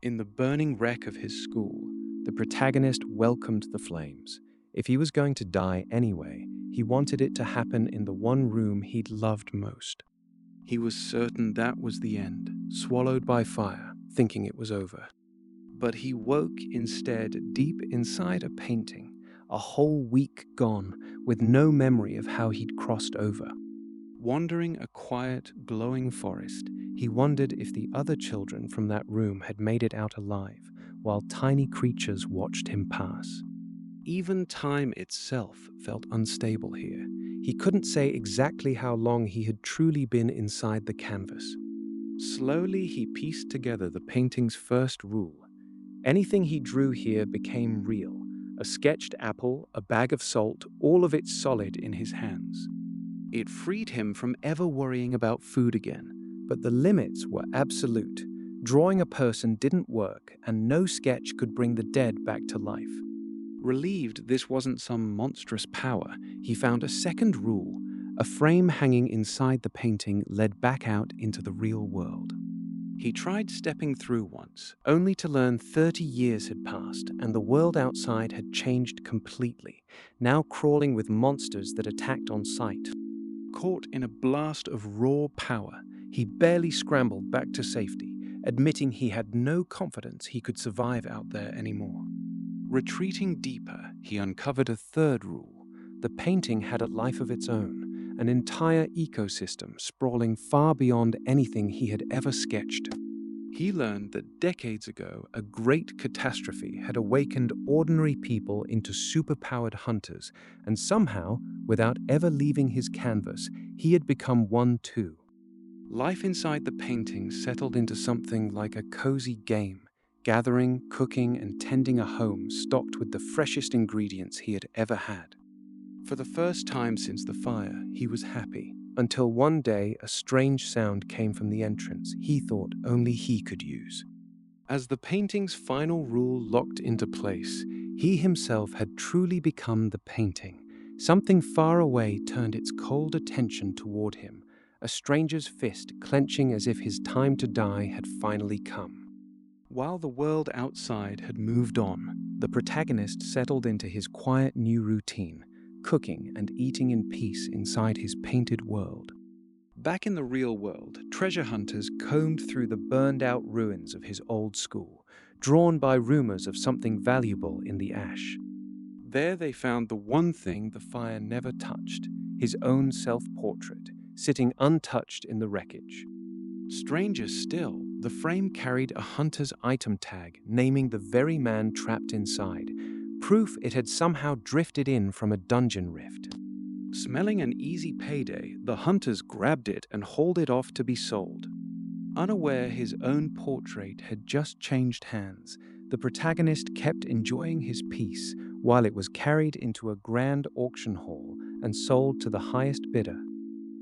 In the burning wreck of his school, the protagonist welcomed the flames. If he was going to die anyway, he wanted it to happen in the one room he'd loved most. He was certain that was the end, swallowed by fire, thinking it was over. But he woke instead deep inside a painting, a whole week gone, with no memory of how he'd crossed over. Wandering a quiet, glowing forest, he wondered if the other children from that room had made it out alive, while tiny creatures watched him pass. Even time itself felt unstable here. He couldn't say exactly how long he had truly been inside the canvas. Slowly, he pieced together the painting's first rule. Anything he drew here became real. A sketched apple, a bag of salt, all of it solid in his hands. It freed him from ever worrying about food again, but the limits were absolute. Drawing a person didn't work, and no sketch could bring the dead back to life. Relieved this wasn't some monstrous power, he found a second rule. A frame hanging inside the painting led back out into the real world. He tried stepping through once, only to learn 30 years had passed and the world outside had changed completely, now crawling with monsters that attacked on sight. Caught in a blast of raw power, he barely scrambled back to safety, admitting he had no confidence he could survive out there anymore. Retreating deeper, he uncovered a third rule. The painting had a life of its own, an entire ecosystem sprawling far beyond anything he had ever sketched. He learned that decades ago, a great catastrophe had awakened ordinary people into superpowered hunters, and somehow, without ever leaving his canvas, he had become one too. Life inside the painting settled into something like a cozy game, gathering, cooking, and tending a home stocked with the freshest ingredients he had ever had. For the first time since the fire, he was happy, until one day a strange sound came from the entrance he thought only he could use. As the painting's final rule locked into place, he himself had truly become the painting. Something far away turned its cold attention toward him, a stranger's fist clenching as if his time to die had finally come. While the world outside had moved on, the protagonist settled into his quiet new routine, cooking and eating in peace inside his painted world. Back in the real world, treasure hunters combed through the burned-out ruins of his old school, drawn by rumors of something valuable in the ash. There they found the one thing the fire never touched, his own self-portrait, sitting untouched in the wreckage. Stranger still, the frame carried a hunter's item tag naming the very man trapped inside, proof it had somehow drifted in from a dungeon rift. Smelling an easy payday, the hunters grabbed it and hauled it off to be sold. Unaware his own portrait had just changed hands, the protagonist kept enjoying his piece while it was carried into a grand auction hall and sold to the highest bidder.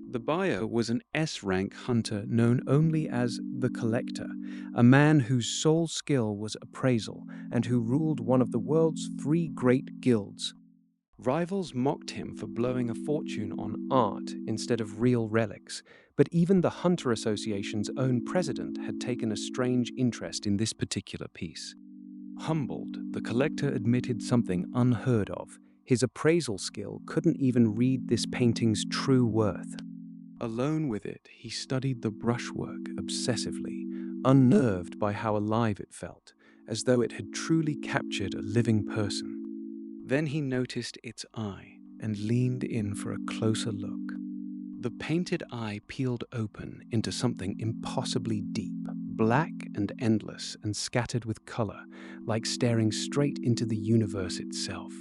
The buyer was an S-rank hunter known only as the Collector, a man whose sole skill was appraisal and who ruled one of the world's 3 great guilds. Rivals mocked him for blowing a fortune on art instead of real relics, but even the Hunter Association's own president had taken a strange interest in this particular piece. Humbled, the Collector admitted something unheard of. His appraisal skill couldn't even read this painting's true worth. Alone with it, he studied the brushwork obsessively, unnerved by how alive it felt, as though it had truly captured a living person. Then he noticed its eye and leaned in for a closer look. The painted eye peeled open into something impossibly deep, black and endless and scattered with color, like staring straight into the universe itself.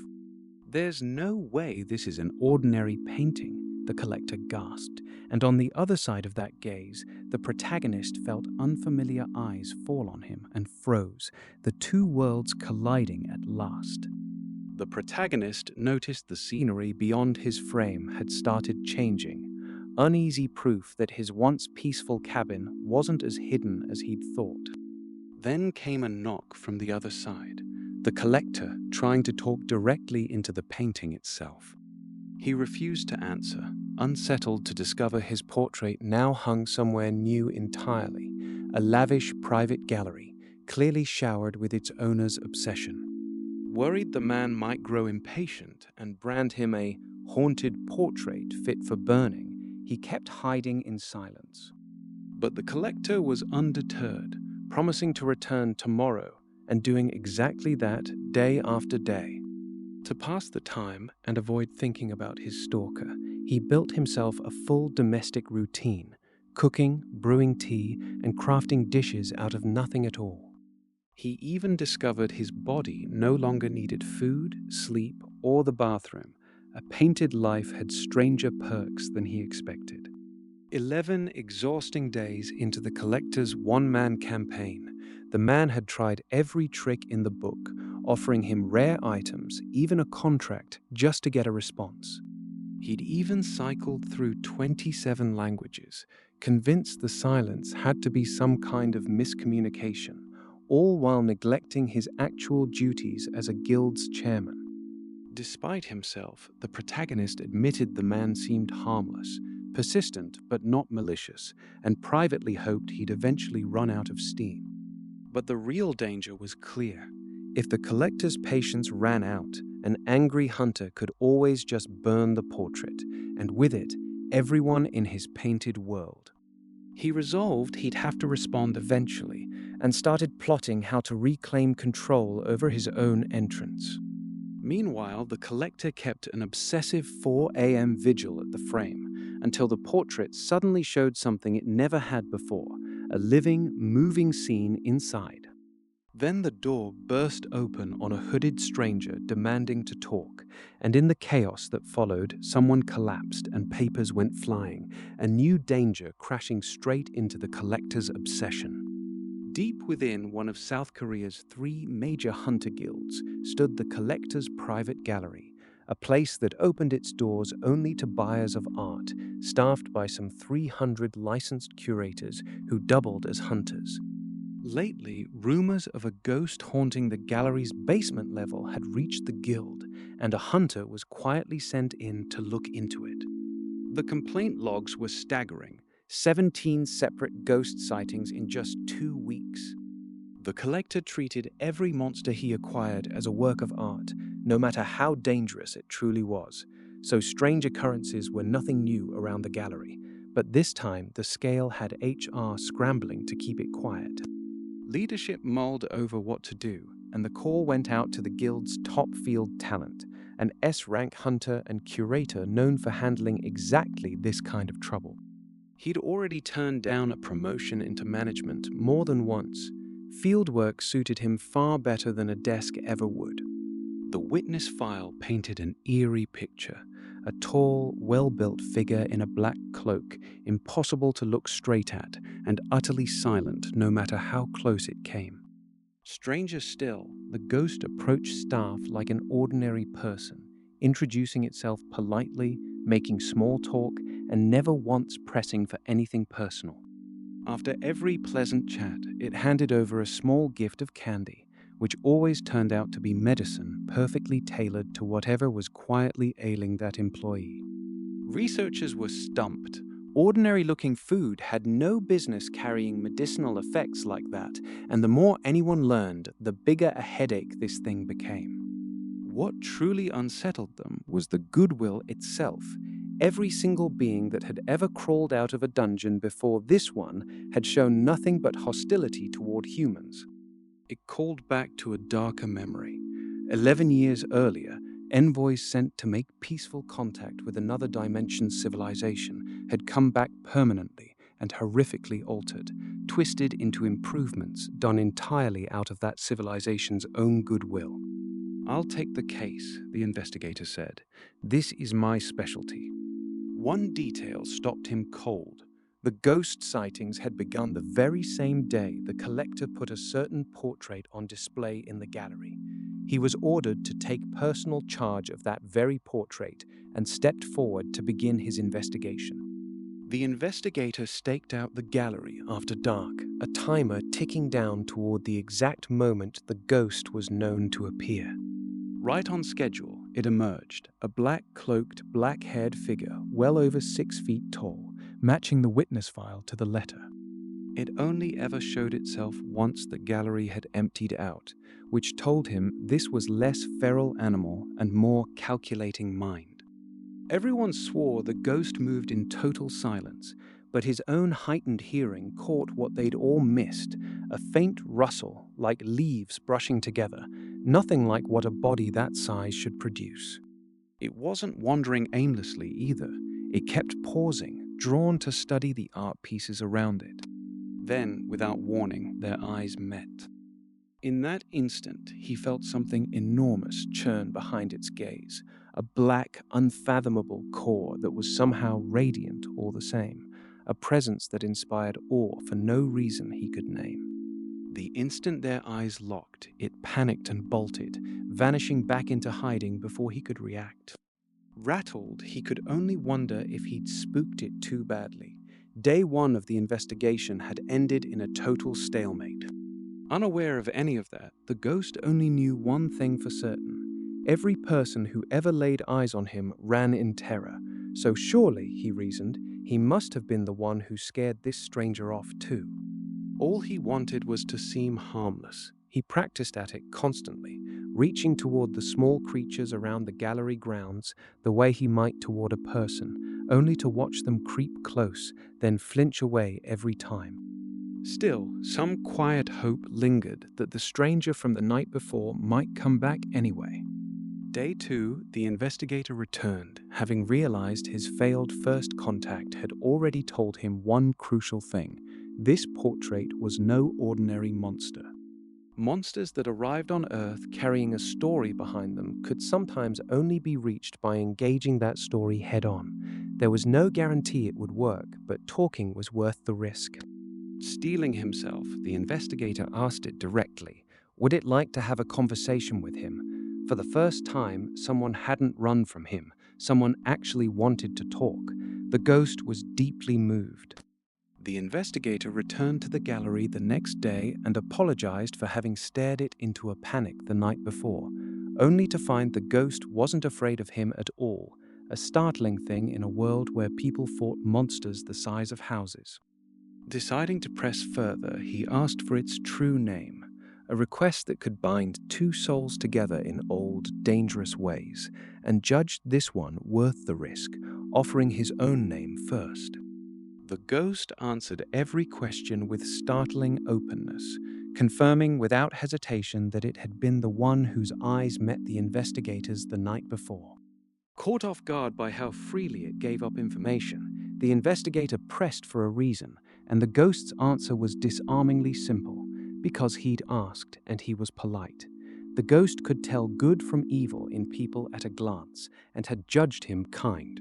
"There's no way this is an ordinary painting," the Collector gasped, and on the other side of that gaze, the protagonist felt unfamiliar eyes fall on him and froze, the two worlds colliding at last. The protagonist noticed the scenery beyond his frame had started changing, uneasy proof that his once peaceful cabin wasn't as hidden as he'd thought. Then came a knock from the other side, the Collector trying to talk directly into the painting itself. He refused to answer, unsettled to discover his portrait now hung somewhere new entirely, a lavish private gallery, clearly showered with its owner's obsession. Worried the man might grow impatient and brand him a haunted portrait fit for burning, he kept hiding in silence. But the collector was undeterred, promising to return tomorrow and doing exactly that day after day. To pass the time and avoid thinking about his stalker, he built himself a full domestic routine, cooking, brewing tea, and crafting dishes out of nothing at all. He even discovered his body no longer needed food, sleep, or the bathroom. A painted life had stranger perks than he expected. 11 exhausting days into the collector's one-man campaign, the man had tried every trick in the book, offering him rare items, even a contract, just to get a response. He'd even cycled through 27 languages, convinced the silence had to be some kind of miscommunication, all while neglecting his actual duties as a guild's chairman. Despite himself, the protagonist admitted the man seemed harmless, persistent but not malicious, and privately hoped he'd eventually run out of steam. But the real danger was clear. If the collector's patience ran out, an angry hunter could always just burn the portrait, and with it, everyone in his painted world. He resolved he'd have to respond eventually, and started plotting how to reclaim control over his own entrance. Meanwhile, the collector kept an obsessive 4 a.m. vigil at the frame, until the portrait suddenly showed something it never had before, a living, moving scene inside. Then the door burst open on a hooded stranger demanding to talk, and in the chaos that followed, someone collapsed and papers went flying, a new danger crashing straight into the collector's obsession. Deep within one of South Korea's 3 major hunter guilds stood the collector's private gallery, a place that opened its doors only to buyers of art, staffed by some 300 licensed curators who doubled as hunters. Lately, rumors of a ghost haunting the gallery's basement level had reached the guild, and a hunter was quietly sent in to look into it. The complaint logs were staggering, 17 separate ghost sightings in just 2 weeks. The collector treated every monster he acquired as a work of art, no matter how dangerous it truly was, so strange occurrences were nothing new around the gallery, but this time the scale had HR scrambling to keep it quiet. Leadership mulled over what to do, and the call went out to the guild's top field talent, an S-rank hunter and curator known for handling exactly this kind of trouble. He'd already turned down a promotion into management more than once. Fieldwork suited him far better than a desk ever would. The witness file painted an eerie picture, a tall, well-built figure in a black cloak, impossible to look straight at, and utterly silent no matter how close it came. Stranger still, the ghost approached staff like an ordinary person, introducing itself politely, making small talk, and never once pressing for anything personal. After every pleasant chat, it handed over a small gift of candy, which always turned out to be medicine perfectly tailored to whatever was quietly ailing that employee. Researchers were stumped. Ordinary-looking food had no business carrying medicinal effects like that, and the more anyone learned, the bigger a headache this thing became. What truly unsettled them was the goodwill itself. Every single being that had ever crawled out of a dungeon before this one had shown nothing but hostility toward humans. It called back to a darker memory. 11 years earlier, envoys sent to make peaceful contact with another dimension's civilization had come back permanently and horrifically altered, twisted into improvements done entirely out of that civilization's own goodwill. "I'll take the case," the investigator said. "This is my specialty." One detail stopped him cold. The ghost sightings had begun the very same day the collector put a certain portrait on display in the gallery. He was ordered to take personal charge of that very portrait and stepped forward to begin his investigation. The investigator staked out the gallery after dark, a timer ticking down toward the exact moment the ghost was known to appear. Right on schedule, it emerged, a black-cloaked, black-haired figure well over 6 feet tall, matching the witness file to the letter. It only ever showed itself once the gallery had emptied out, which told him this was less feral animal and more calculating mind. Everyone swore the ghost moved in total silence, but his own heightened hearing caught what they'd all missed, a faint rustle like leaves brushing together, nothing like what a body that size should produce. It wasn't wandering aimlessly either. It kept pausing, drawn to study the art pieces around it. Then, without warning, their eyes met. In that instant, he felt something enormous churn behind its gaze, a black, unfathomable core that was somehow radiant all the same, a presence that inspired awe for no reason he could name. The instant their eyes locked, it panicked and bolted, vanishing back into hiding before he could react. Rattled, he could only wonder if he'd spooked it too badly. Day one of the investigation had ended in a total stalemate. Unaware of any of that, the ghost only knew one thing for certain. Every person who ever laid eyes on him ran in terror, so surely, he reasoned, he must have been the one who scared this stranger off too. All he wanted was to seem harmless. He practiced at it constantly, reaching toward the small creatures around the gallery grounds the way he might toward a person, only to watch them creep close, then flinch away every time. Still, some quiet hope lingered that the stranger from the night before might come back anyway. Day two, the investigator returned, having realized his failed first contact had already told him one crucial thing. This portrait was no ordinary monster. Monsters that arrived on Earth carrying a story behind them could sometimes only be reached by engaging that story head-on. There was no guarantee it would work, but talking was worth the risk. Steeling himself, the investigator asked it directly. Would it like to have a conversation with him? For the first time, someone hadn't run from him. Someone actually wanted to talk. The ghost was deeply moved. The investigator returned to the gallery the next day and apologized for having stared it into a panic the night before, only to find the ghost wasn't afraid of him at all, a startling thing in a world where people fought monsters the size of houses. Deciding to press further, he asked for its true name, a request that could bind two souls together in old, dangerous ways, and judged this one worth the risk, offering his own name first. The ghost answered every question with startling openness, confirming without hesitation that it had been the one whose eyes met the investigators the night before. Caught off guard by how freely it gave up information, the investigator pressed for a reason, and the ghost's answer was disarmingly simple, because he'd asked and he was polite. The ghost could tell good from evil in people at a glance, and had judged him kind.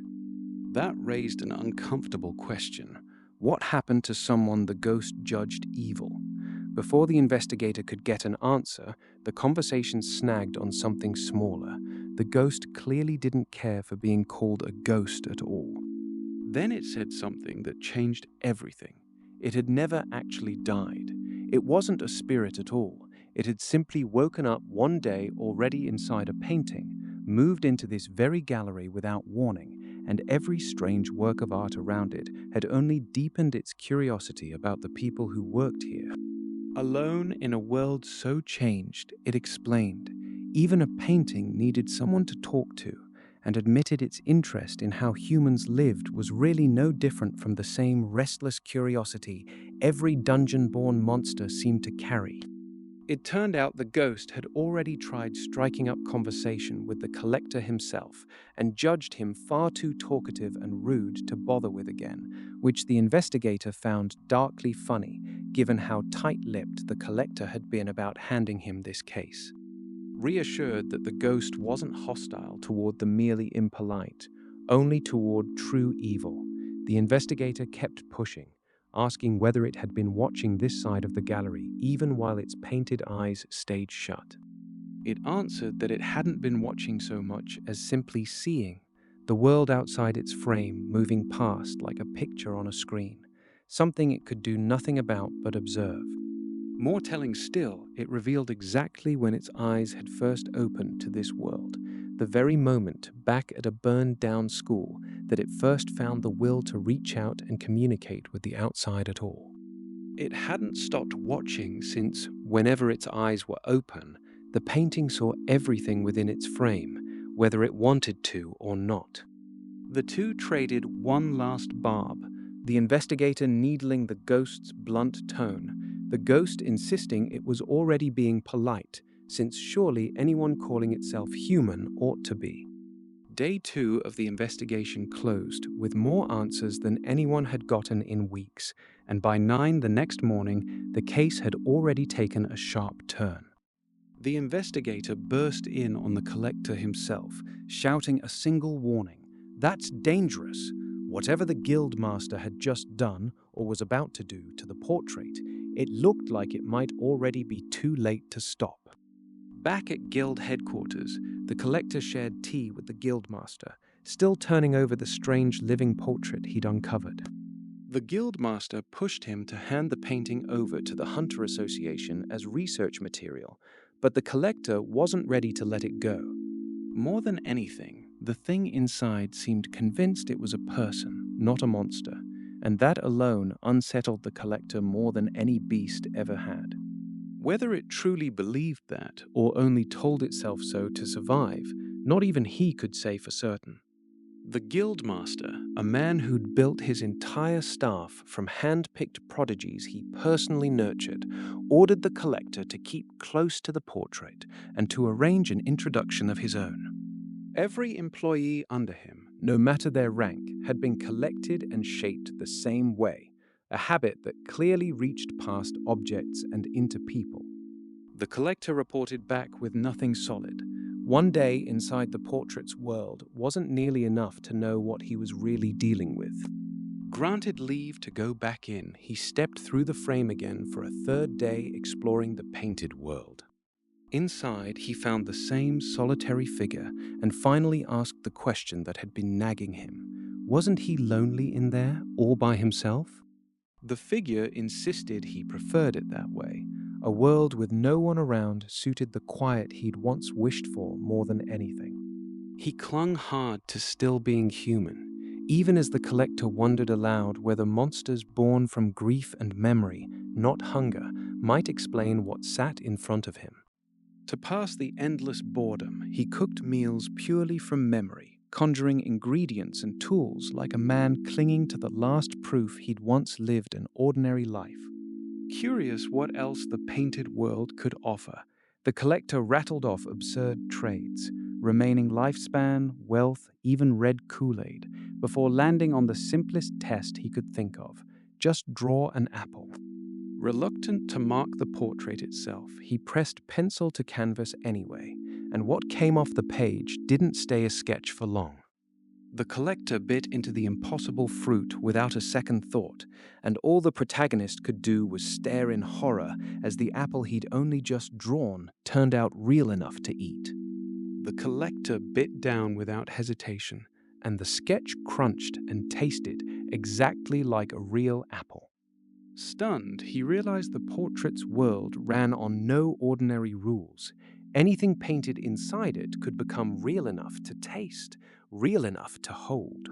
That raised an uncomfortable question. What happened to someone the ghost judged evil? Before the investigator could get an answer, the conversation snagged on something smaller. The ghost clearly didn't care for being called a ghost at all. Then it said something that changed everything. It had never actually died. It wasn't a spirit at all. It had simply woken up one day already inside a painting, moved into this very gallery without warning, and every strange work of art around it had only deepened its curiosity about the people who worked here. Alone in a world so changed, it explained, even a painting needed someone to talk to, and admitted its interest in how humans lived was really no different from the same restless curiosity every dungeon-born monster seemed to carry. It turned out the ghost had already tried striking up conversation with the collector himself and judged him far too talkative and rude to bother with again, which the investigator found darkly funny, given how tight-lipped the collector had been about handing him this case. Reassured that the ghost wasn't hostile toward the merely impolite, only toward true evil, the investigator kept pushing, asking whether it had been watching this side of the gallery even while its painted eyes stayed shut. It answered that it hadn't been watching so much as simply seeing, the world outside its frame moving past like a picture on a screen, something it could do nothing about but observe. More telling still, it revealed exactly when its eyes had first opened to this world, the very moment back at a burned-down school that it first found the will to reach out and communicate with the outside at all. it hadn't stopped watching since, whenever its eyes were open, the painting saw everything within its frame, whether it wanted to or not. The two traded one last barb, the investigator needling the ghost's blunt tone, the ghost insisting it was already being polite, since surely anyone calling itself human ought to be. Day 2 of the investigation closed with more answers than anyone had gotten in weeks, and by 9 the next morning, the case had already taken a sharp turn. The investigator burst in on the collector himself, shouting a single warning. "That's dangerous! Whatever the guildmaster had just done, or was about to do, to the portrait, it looked like it might already be too late to stop." Back at guild headquarters, the collector shared tea with the guildmaster, still turning over the strange living portrait he'd uncovered. The guildmaster pushed him to hand the painting over to the Hunter Association as research material, but the collector wasn't ready to let it go. More than anything, the thing inside seemed convinced it was a person, not a monster, and that alone unsettled the collector more than any beast ever had. Whether it truly believed that, or only told itself so to survive, not even he could say for certain. The guildmaster, a man who'd built his entire staff from hand-picked prodigies he personally nurtured, ordered the collector to keep close to the portrait and to arrange an introduction of his own. Every employee under him, no matter their rank, had been collected and shaped the same way, a habit that clearly reached past objects and into people. The collector reported back with nothing solid. One day inside the portrait's world wasn't nearly enough to know what he was really dealing with. Granted leave to go back in, he stepped through the frame again for a third day exploring the painted world. Inside, he found the same solitary figure and finally asked the question that had been nagging him. Wasn't he lonely in there, all by himself? The figure insisted he preferred it that way. A world with no one around suited the quiet he'd once wished for more than anything. He clung hard to still being human, even as the collector wondered aloud whether monsters born from grief and memory, not hunger, might explain what sat in front of him. To pass the endless boredom, he cooked meals purely from memory, conjuring ingredients and tools like a man clinging to the last proof he'd once lived an ordinary life. Curious what else the painted world could offer, the collector rattled off absurd trades, remaining lifespan, wealth, even red Kool-Aid, before landing on the simplest test he could think of: just draw an apple. Reluctant to mark the portrait itself, he pressed pencil to canvas anyway, and what came off the page didn't stay a sketch for long. The collector bit into the impossible fruit without a second thought, and all the protagonist could do was stare in horror as the apple he'd only just drawn turned out real enough to eat. The collector bit down without hesitation, and the sketch crunched and tasted exactly like a real apple. Stunned, he realized the portrait's world ran on no ordinary rules. Anything painted inside it could become real enough to taste, real enough to hold.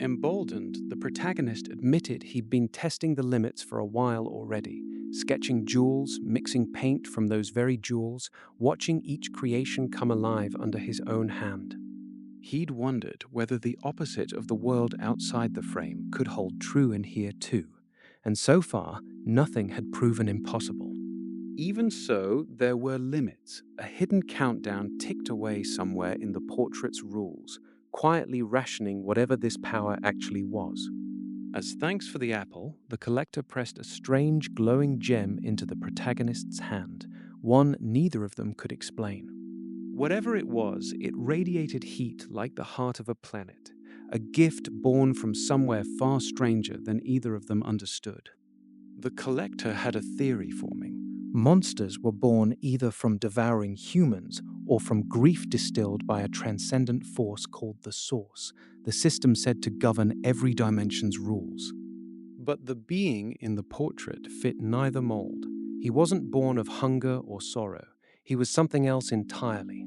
Emboldened, the protagonist admitted he'd been testing the limits for a while already, sketching jewels, mixing paint from those very jewels, watching each creation come alive under his own hand. He'd wondered whether the opposite of the world outside the frame could hold true in here too, and so far, nothing had proven impossible. Even so, there were limits. A hidden countdown ticked away somewhere in the portrait's rules, quietly rationing whatever this power actually was. As thanks for the apple, the collector pressed a strange glowing gem into the protagonist's hand, one neither of them could explain. Whatever it was, it radiated heat like the heart of a planet, a gift born from somewhere far stranger than either of them understood. The collector had a theory forming. Monsters were born either from devouring humans or from grief distilled by a transcendent force called the Source, the system said to govern every dimension's rules. But the being in the portrait fit neither mold. He wasn't born of hunger or sorrow. He was something else entirely.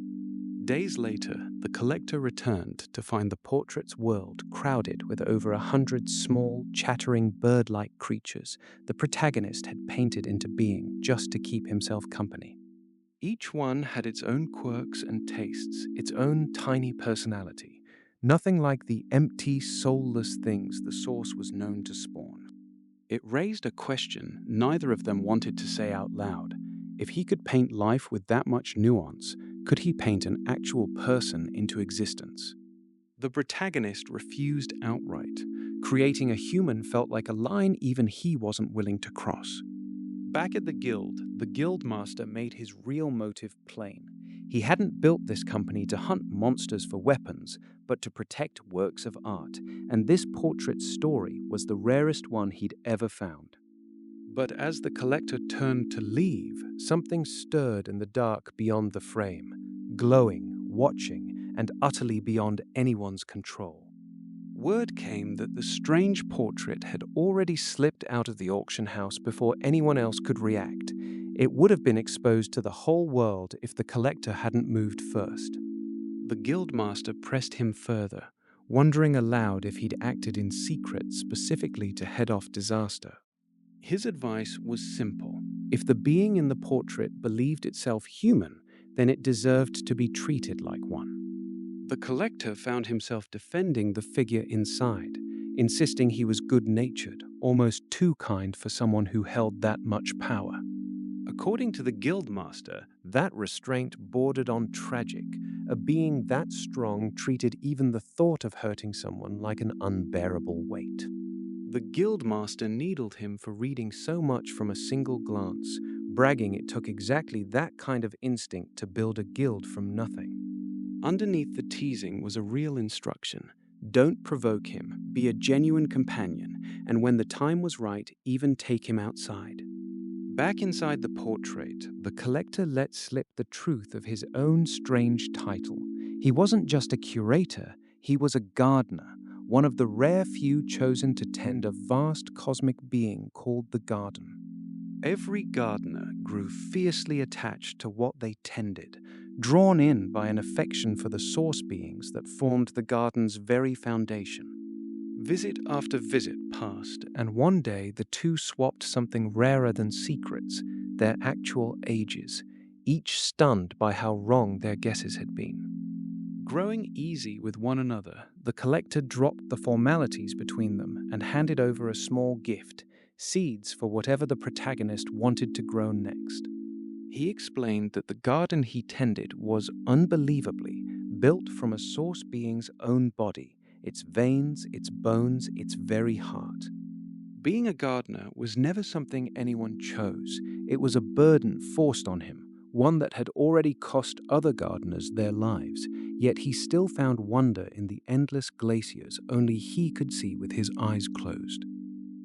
Days later, the collector returned to find the portrait's world crowded with over 100 small, chattering bird-like creatures the protagonist had painted into being just to keep himself company. Each one had its own quirks and tastes, its own tiny personality, nothing like the empty, soulless things the source was known to spawn. It raised a question neither of them wanted to say out loud. If he could paint life with that much nuance, could he paint an actual person into existence? The protagonist refused outright. Creating a human felt like a line even he wasn't willing to cross. Back at the guild master made his real motive plain. He hadn't built this company to hunt monsters for weapons, but to protect works of art, and this portrait's story was the rarest one he'd ever found. But as the collector turned to leave, something stirred in the dark beyond the frame, glowing, watching, and utterly beyond anyone's control. Word came that the strange portrait had already slipped out of the auction house before anyone else could react. It would have been exposed to the whole world if the collector hadn't moved first. The guildmaster pressed him further, wondering aloud if he'd acted in secret specifically to head off disaster. His advice was simple. If the being in the portrait believed itself human, then it deserved to be treated like one. The collector found himself defending the figure inside, insisting he was good-natured, almost too kind for someone who held that much power. According to the guildmaster, that restraint bordered on tragic. A being that strong treated even the thought of hurting someone like an unbearable weight. The guildmaster needled him for reading so much from a single glance, bragging it took exactly that kind of instinct to build a guild from nothing. Underneath the teasing was a real instruction. Don't provoke him, be a genuine companion, and when the time was right, even take him outside. Back inside the portrait, the collector let slip the truth of his own strange title. He wasn't just a curator, he was a gardener, one of the rare few chosen to tend a vast cosmic being called the garden. Every gardener grew fiercely attached to what they tended, drawn in by an affection for the source beings that formed the garden's very foundation. Visit after visit passed, and one day the two swapped something rarer than secrets, their actual ages, each stunned by how wrong their guesses had been. Growing easy with one another, the collector dropped the formalities between them and handed over a small gift, seeds for whatever the protagonist wanted to grow next. He explained that the garden he tended was unbelievably built from a source being's own body, its veins, its bones, its very heart. Being a gardener was never something anyone chose. It was a burden forced on him, one that had already cost other gardeners their lives, yet he still found wonder in the endless glaciers only he could see with his eyes closed.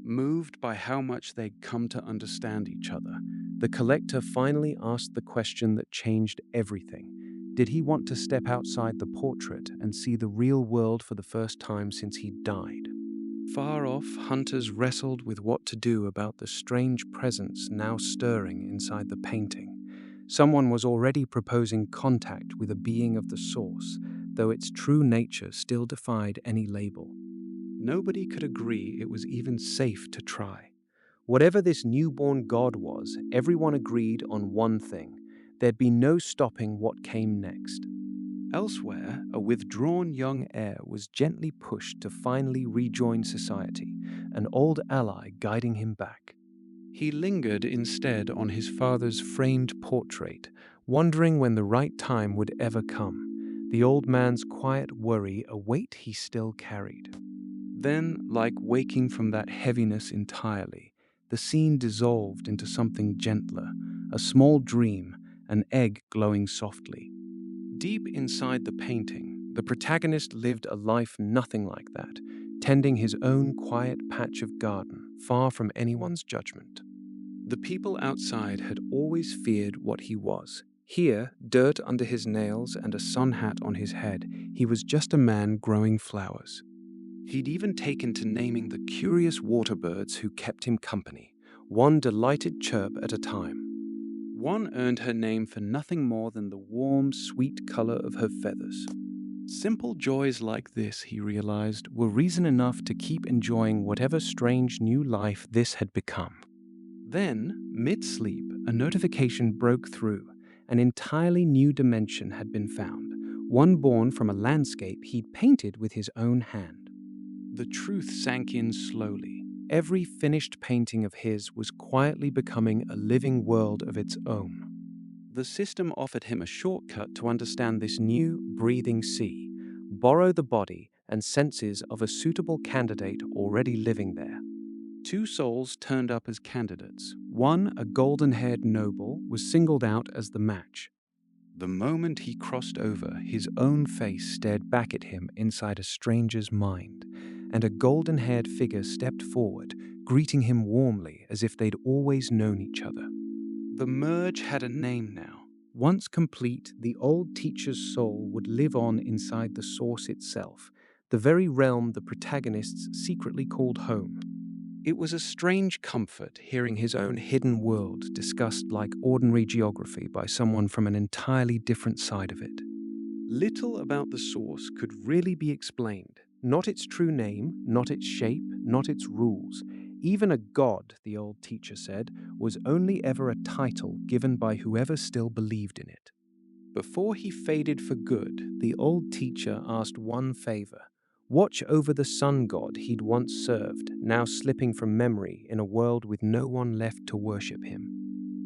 Moved by how much they'd come to understand each other, the collector finally asked the question that changed everything. Did he want to step outside the portrait and see the real world for the first time since he'd died? Far off, hunters wrestled with what to do about the strange presence now stirring inside the painting. Someone was already proposing contact with a being of the source, though its true nature still defied any label. Nobody could agree it was even safe to try. Whatever this newborn god was, everyone agreed on one thing. There'd be no stopping what came next. Elsewhere, a withdrawn young heir was gently pushed to finally rejoin society, an old ally guiding him back. He lingered instead on his father's framed portrait, wondering when the right time would ever come, the old man's quiet worry a weight he still carried. Then, like waking from that heaviness entirely, the scene dissolved into something gentler, a small dream, an egg glowing softly. Deep inside the painting, the protagonist lived a life nothing like that, tending his own quiet patch of garden, far from anyone's judgment. The people outside had always feared what he was. Here, dirt under his nails and a sun hat on his head, he was just a man growing flowers. He'd even taken to naming the curious water birds who kept him company, one delighted chirp at a time. One earned her name for nothing more than the warm, sweet color of her feathers. Simple joys like this, he realized, were reason enough to keep enjoying whatever strange new life this had become. Then, mid-sleep, a notification broke through. An entirely new dimension had been found, one born from a landscape he'd painted with his own hand. The truth sank in slowly. Every finished painting of his was quietly becoming a living world of its own. The system offered him a shortcut to understand this new, breathing sea, borrow the body and senses of a suitable candidate already living there. Two souls turned up as candidates. One, a golden-haired noble, was singled out as the match. The moment he crossed over, his own face stared back at him inside a stranger's mind, and a golden-haired figure stepped forward, greeting him warmly as if they'd always known each other. The merge had a name now. Once complete, the old teacher's soul would live on inside the source itself, the very realm the protagonists secretly called home. It was a strange comfort hearing his own hidden world discussed like ordinary geography by someone from an entirely different side of it. Little about the source could really be explained. Not its true name, not its shape, not its rules. Even a god, the old teacher said, was only ever a title given by whoever still believed in it. Before he faded for good, the old teacher asked one favor. Watch over the sun god he'd once served, now slipping from memory in a world with no one left to worship him.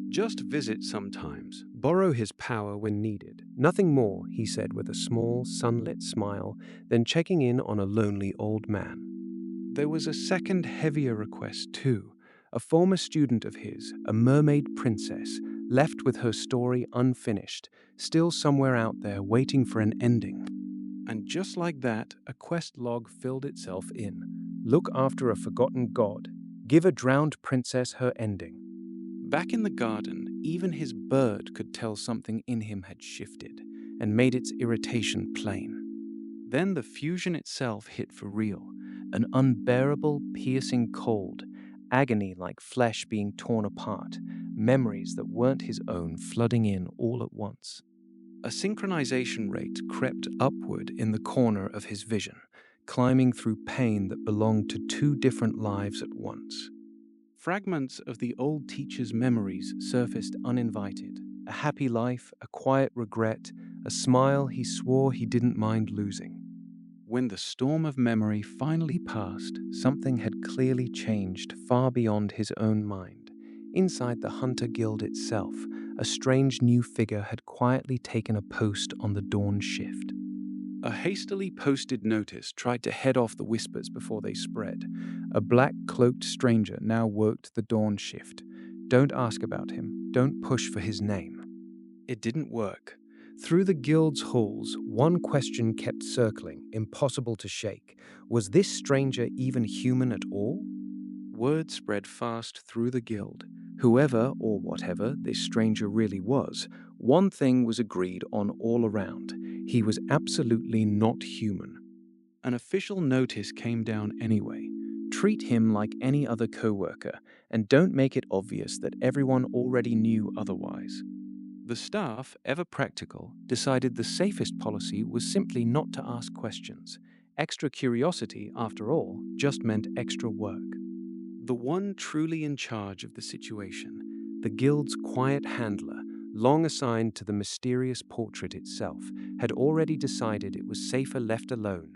Just visit sometimes, borrow his power when needed. Nothing more, he said with a small, sunlit smile, then checking in on a lonely old man. There was a second, heavier request, too. A former student of his, a mermaid princess, left with her story unfinished, still somewhere out there waiting for an ending. And just like that, a quest log filled itself in. Look after a forgotten god. Give a drowned princess her ending. Back in the garden, even his bird could tell something in him had shifted, and made its irritation plain. Then the fusion itself hit for real, an unbearable, piercing cold, agony like flesh being torn apart, memories that weren't his own flooding in all at once. A synchronization rate crept upward in the corner of his vision, climbing through pain that belonged to two different lives at once. Fragments of the old teacher's memories surfaced uninvited. A happy life, a quiet regret, a smile he swore he didn't mind losing. When the storm of memory finally passed, something had clearly changed far beyond his own mind. Inside the Hunter Guild itself, a strange new figure had quietly taken a post on the dawn shift. A hastily posted notice tried to head off the whispers before they spread. A black-cloaked stranger now worked the dawn shift. Don't ask about him. Don't push for his name. It didn't work. Through the guild's halls, one question kept circling, impossible to shake. Was this stranger even human at all? Word spread fast through the guild. Whoever or whatever this stranger really was, one thing was agreed on all around. He was absolutely not human. An official notice came down anyway. Treat him like any other co-worker, and don't make it obvious that everyone already knew otherwise. The staff, ever practical, decided the safest policy was simply not to ask questions. Extra curiosity, after all, just meant extra work. The one truly in charge of the situation, the guild's quiet handler, long assigned to the mysterious portrait itself, had already decided it was safer left alone.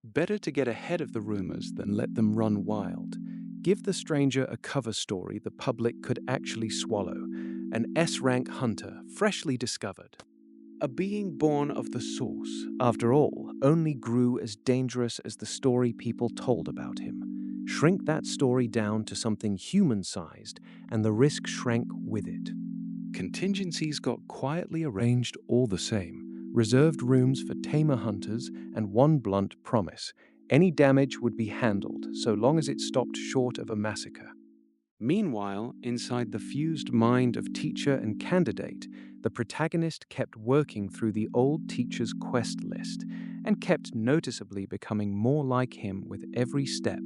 Better to get ahead of the rumors than let them run wild. Give the stranger a cover story the public could actually swallow, an S-rank hunter freshly discovered. A being born of the source, after all, only grew as dangerous as the story people told about him. Shrink that story down to something human-sized, and the risk shrank with it. Contingencies got quietly arranged all the same. Reserved rooms for tamer hunters and one blunt promise. Any damage would be handled, so long as it stopped short of a massacre. Meanwhile, inside the fused mind of teacher and candidate, the protagonist kept working through the old teacher's quest list and kept noticeably becoming more like him with every step.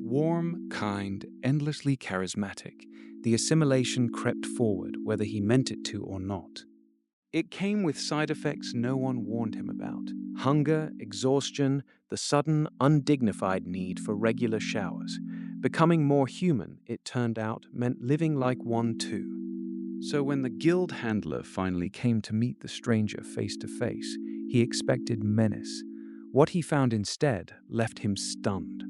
Warm, kind, endlessly charismatic, the assimilation crept forward whether he meant it to or not. It came with side effects no one warned him about: hunger, exhaustion, the sudden, undignified need for regular showers. Becoming more human, it turned out, meant living like one too. So when the guild handler finally came to meet the stranger face to face, he expected menace. What he found instead left him stunned.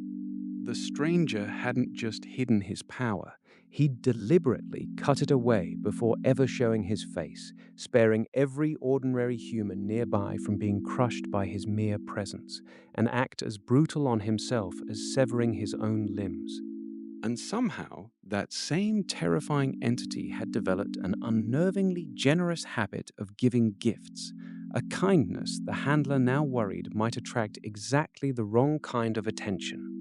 The stranger hadn't just hidden his power, he'd deliberately cut it away before ever showing his face, sparing every ordinary human nearby from being crushed by his mere presence, an act as brutal on himself as severing his own limbs. And somehow, that same terrifying entity had developed an unnervingly generous habit of giving gifts, a kindness the handler now worried might attract exactly the wrong kind of attention.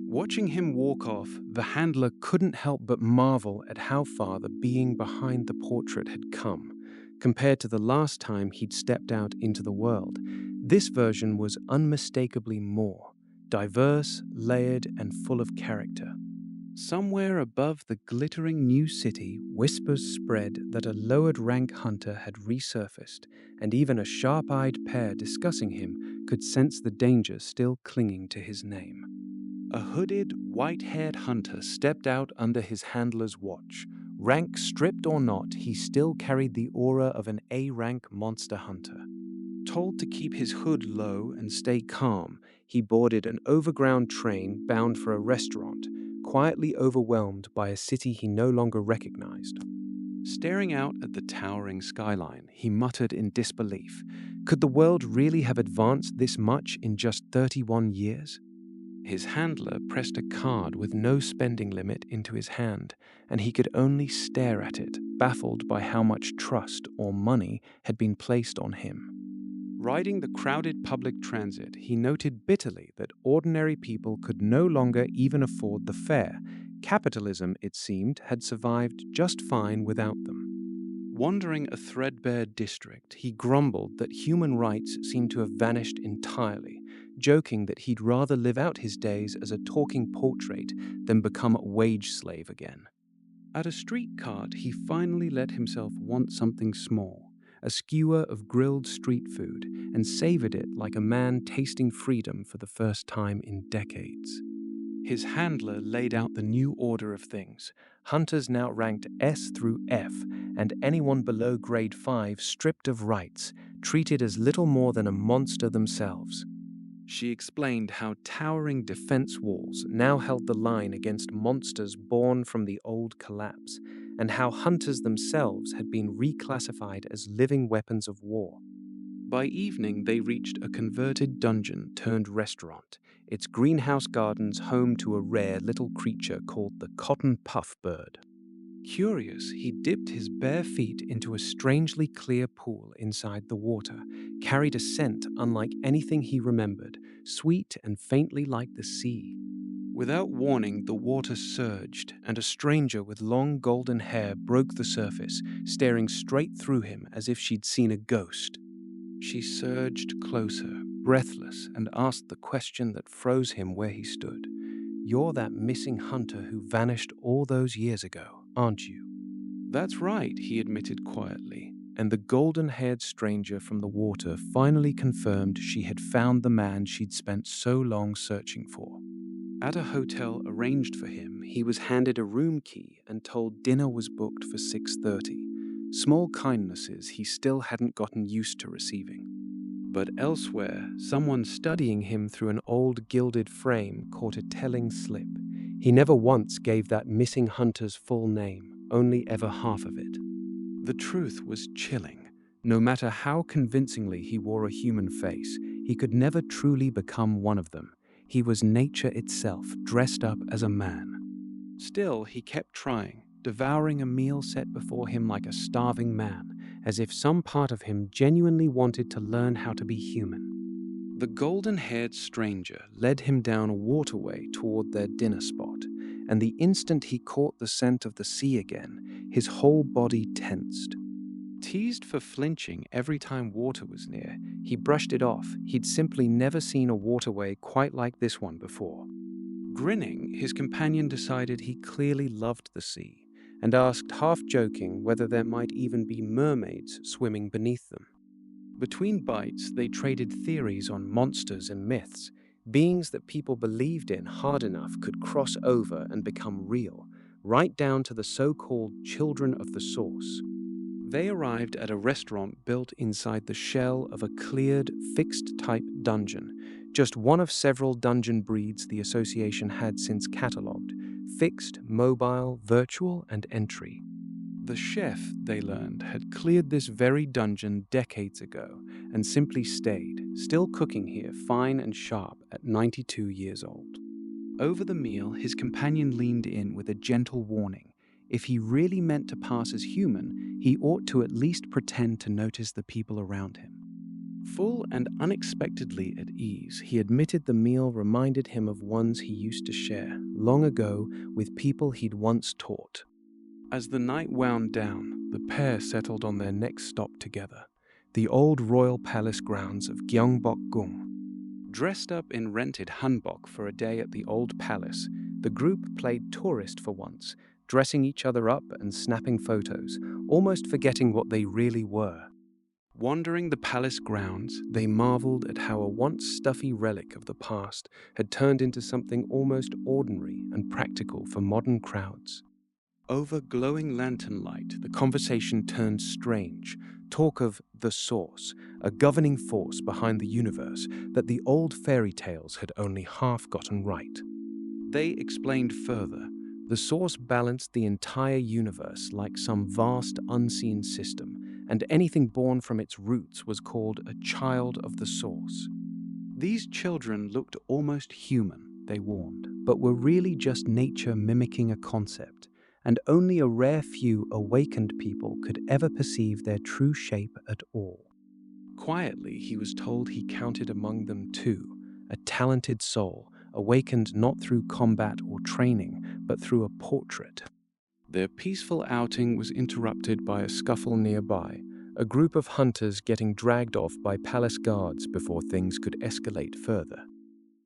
Watching him walk off, the handler couldn't help but marvel at how far the being behind the portrait had come. Compared to the last time he'd stepped out into the world, this version was unmistakably more diverse, layered, and full of character. Somewhere above the glittering new city, whispers spread that a lowered rank hunter had resurfaced, and even a sharp-eyed pair discussing him could sense the danger still clinging to his name. A hooded, white-haired hunter stepped out under his handler's watch. Rank stripped or not, he still carried the aura of an A-rank monster hunter. Told to keep his hood low and stay calm, he boarded an overground train bound for a restaurant, quietly overwhelmed by a city he no longer recognized. Staring out at the towering skyline, he muttered in disbelief. Could the world really have advanced this much in just 31 years? His handler pressed a card with no spending limit into his hand, and he could only stare at it, baffled by how much trust or money had been placed on him. Riding the crowded public transit, he noted bitterly that ordinary people could no longer even afford the fare. Capitalism, it seemed, had survived just fine without them. Wandering a threadbare district, he grumbled that human rights seemed to have vanished entirely, joking that he'd rather live out his days as a talking portrait than become a wage slave again. At a street cart, he finally let himself want something small, a skewer of grilled street food, and savored it like a man tasting freedom for the first time in decades. His handler laid out the new order of things. Hunters now ranked S through F, and anyone below grade 5 stripped of rights, treated as little more than a monster themselves. She explained how towering defense walls now held the line against monsters born from the old collapse, and how hunters themselves had been reclassified as living weapons of war. By evening, they reached a converted dungeon turned restaurant, its greenhouse gardens home to a rare little creature called the cotton puff bird. Curious, he dipped his bare feet into a strangely clear pool inside the water, carried a scent unlike anything he remembered, sweet and faintly like the sea. Without warning, the water surged, and a stranger with long golden hair broke the surface, staring straight through him as if she'd seen a ghost. She surged closer, breathless, and asked the question that froze him where he stood. "You're that missing hunter who vanished all those years ago, aren't you?" "That's right," he admitted quietly, and the golden-haired stranger from the water finally confirmed she had found the man she'd spent so long searching for. At a hotel arranged for him, he was handed a room key and told dinner was booked for 6:30. Small kindnesses he still hadn't gotten used to receiving. But elsewhere, someone studying him through an old gilded frame caught a telling slip. He never once gave that missing hunter's full name, only ever half of it. The truth was chilling. No matter how convincingly he wore a human face, he could never truly become one of them. He was nature itself, dressed up as a man. Still, he kept trying, devouring a meal set before him like a starving man, as if some part of him genuinely wanted to learn how to be human. The golden-haired stranger led him down a waterway toward their dinner spot, and the instant he caught the scent of the sea again, his whole body tensed. Teased for flinching every time water was near, he brushed it off. He'd simply never seen a waterway quite like this one before. Grinning, his companion decided he clearly loved the sea, and asked, half joking, whether there might even be mermaids swimming beneath them. Between bites, they traded theories on monsters and myths, beings that people believed in hard enough could cross over and become real, right down to the so-called children of the source. They arrived at a restaurant built inside the shell of a cleared, fixed-type dungeon, just one of several dungeon breeds the association had since catalogued: fixed, mobile, virtual, and entry. The chef, they learned, had cleared this very dungeon decades ago and simply stayed, still cooking here fine and sharp at 92 years old. Over the meal, his companion leaned in with a gentle warning. If he really meant to pass as human, he ought to at least pretend to notice the people around him. Full and unexpectedly at ease, he admitted the meal reminded him of ones he used to share, long ago, with people he'd once taught. As the night wound down, the pair settled on their next stop together, the old royal palace grounds of Gyeongbokgung. Dressed up in rented hanbok for a day at the old palace, the group played tourist for once, dressing each other up and snapping photos, almost forgetting what they really were. Wandering the palace grounds, they marveled at how a once stuffy relic of the past had turned into something almost ordinary and practical for modern crowds. Over glowing lantern light, the conversation turned strange. Talk of the source, a governing force behind the universe that the old fairy tales had only half gotten right. They explained further. The source balanced the entire universe like some vast unseen system, and anything born from its roots was called a child of the source. These children looked almost human, they warned, but were really just nature mimicking a concept, and only a rare few awakened people could ever perceive their true shape at all. Quietly, he was told he counted among them too, a talented soul, awakened not through combat or training, but through a portrait. Their peaceful outing was interrupted by a scuffle nearby, a group of hunters getting dragged off by palace guards before things could escalate further.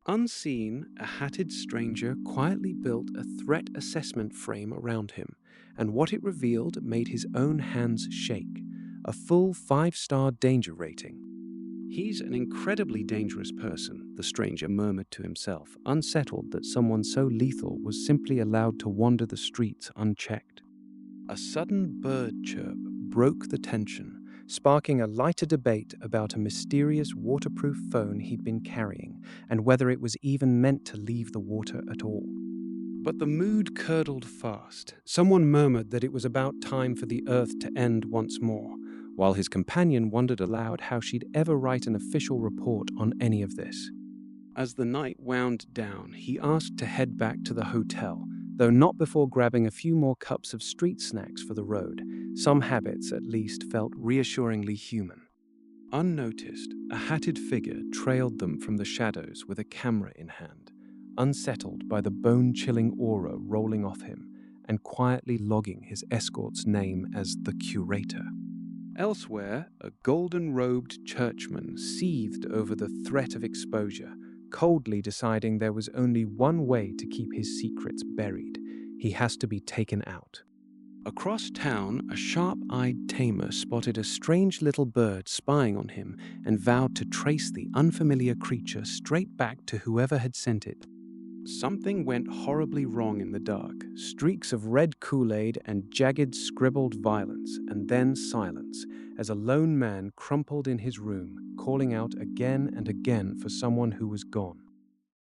Unseen, a hatted stranger quietly built a threat assessment frame around him, and what it revealed made his own hands shake. A full 5-star danger rating. "He's an incredibly dangerous person," the stranger murmured to himself, unsettled that someone so lethal was simply allowed to wander the streets unchecked. A sudden bird chirp broke the tension, sparking a lighter debate about a mysterious waterproof phone he'd been carrying and whether it was even meant to leave the water at all. But the mood curdled fast. Someone murmured that it was about time for the earth to end once more, while his companion wondered aloud how she'd ever write an official report on any of this. As the night wound down, he asked to head back to the hotel, though not before grabbing a few more cups of street snacks for the road. Some habits, at least, felt reassuringly human. Unnoticed, a hatted figure trailed them from the shadows with a camera in hand, unsettled by the bone-chilling aura rolling off him and quietly logging his escort's name as the curator. Elsewhere, a golden-robed churchman seethed over the threat of exposure, coldly deciding there was only one way to keep his secrets buried. He has to be taken out. Across town, a sharp-eyed tamer spotted a strange little bird spying on him and vowed to trace the unfamiliar creature straight back to whoever had sent it. Something went horribly wrong in the dark. Streaks of red Kool-Aid and jagged scribbled violence, and then silence, as a lone man crumpled in his room, calling out again and again for someone who was gone.